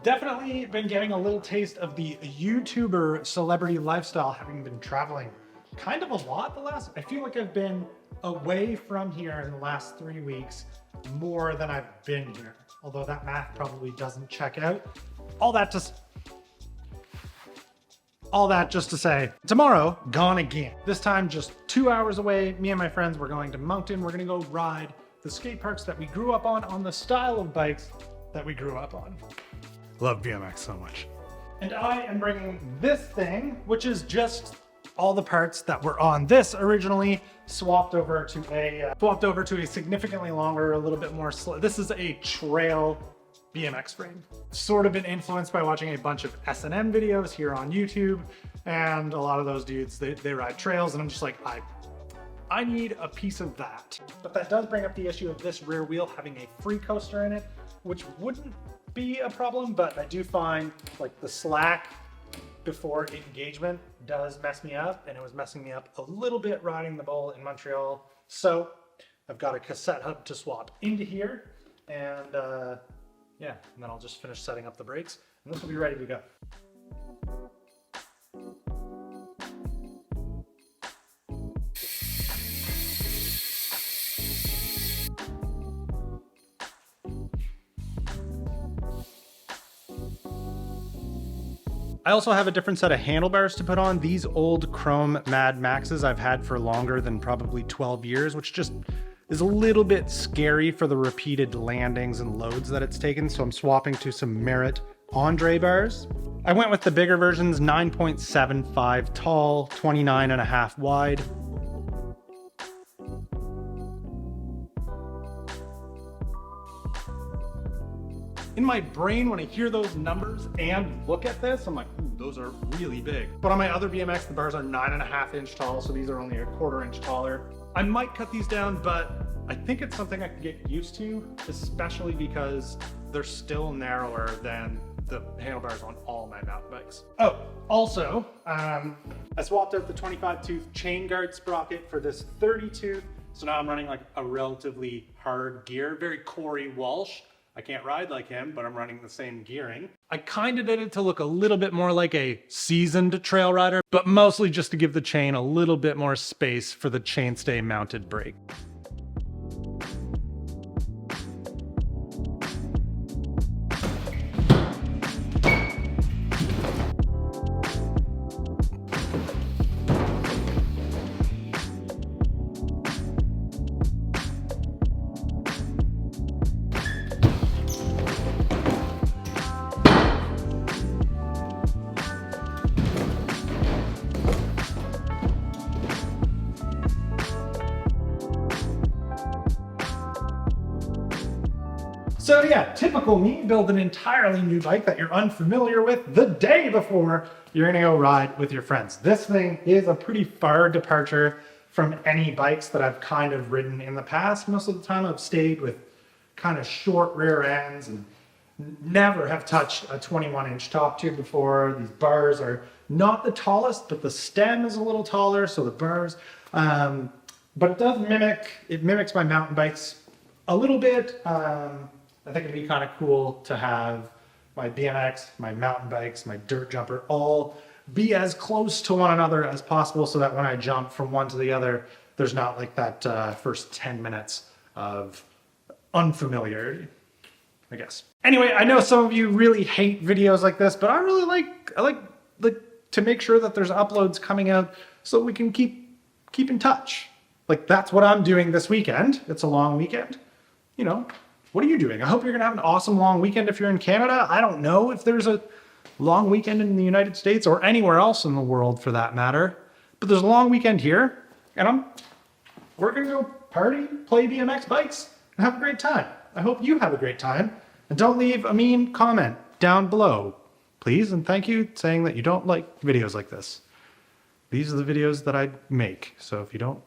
Definitely been getting a little taste of the YouTuber celebrity lifestyle, having been traveling kind of a lot I feel like I've been away from here in the last 3 weeks more than I've been here. Although that math probably doesn't check out. All that just to say, tomorrow, gone again. This time just 2 hours away, me and my friends, we're going to Moncton. We're gonna go ride the skate parks that we grew up on the style of bikes that we grew up on. Love BMX so much. And I am bringing this thing, which is just all the parts that were on this originally, swapped over to a significantly longer, a little bit more this is a trail BMX frame. Sort of been influenced by watching a bunch of S&M videos here on YouTube, and a lot of those dudes, they ride trails, and I'm just like, I need a piece of that. But that does bring up the issue of this rear wheel having a free coaster in it, which wouldn't be a problem, but I do find like the slack before engagement does mess me up, and it was messing me up a little bit riding the Bull in Montreal. So I've got a cassette hub to swap into here, and yeah, and then I'll just finish setting up the brakes, and this will be ready to go. I also have a different set of handlebars to put on. These old chrome Mad Maxes I've had for longer than probably 12 years, which just is a little bit scary for the repeated landings and loads that it's taken. So I'm swapping to some Merit Andre bars. I went with the bigger versions, 9.75 tall, 29.5 wide. In my brain, when I hear those numbers and look at this, I'm like, ooh, those are really big. But on my other BMX, the bars are 9.5 inch tall, so these are only a 1/4 inch taller. I might cut these down, but I think it's something I can get used to, especially because they're still narrower than the handlebars on all my mountain bikes. Oh, also, I swapped out the 25 tooth chain guard sprocket for this 30 tooth. So now I'm running like a relatively hard gear, very Corey Walsh. I can't ride like him, but I'm running the same gearing. I kind of did it to look a little bit more like a seasoned trail rider, but mostly just to give the chain a little bit more space for the chainstay mounted brake. So yeah, typical me, build an entirely new bike that you're unfamiliar with the day before you're gonna go ride with your friends. This thing is a pretty far departure from any bikes that I've kind of ridden in the past. Most of the time I've stayed with kind of short rear ends and never have touched a 21-inch top tube before. These bars are not the tallest, but the stem is a little taller, so the bars, but it does mimics my mountain bikes a little bit. I think it'd be kind of cool to have my BMX, my mountain bikes, my dirt jumper all be as close to one another as possible, so that when I jump from one to the other, there's not like that first 10 minutes of unfamiliarity, I guess. Anyway, I know some of you really hate videos like this, but I really like to make sure that there's uploads coming out so we can keep in touch. Like, that's what I'm doing this weekend. It's a long weekend, you know. What are you doing? I hope you're gonna have an awesome long weekend if you're in Canada. I don't know if there's a long weekend in the United States or anywhere else in the world for that matter, but there's a long weekend here, and we're gonna go party, play BMX bikes, and have a great time. I hope you have a great time, and don't leave a mean comment down below, please, and thank you saying that you don't like videos like this. These are the videos that I make, so if you don't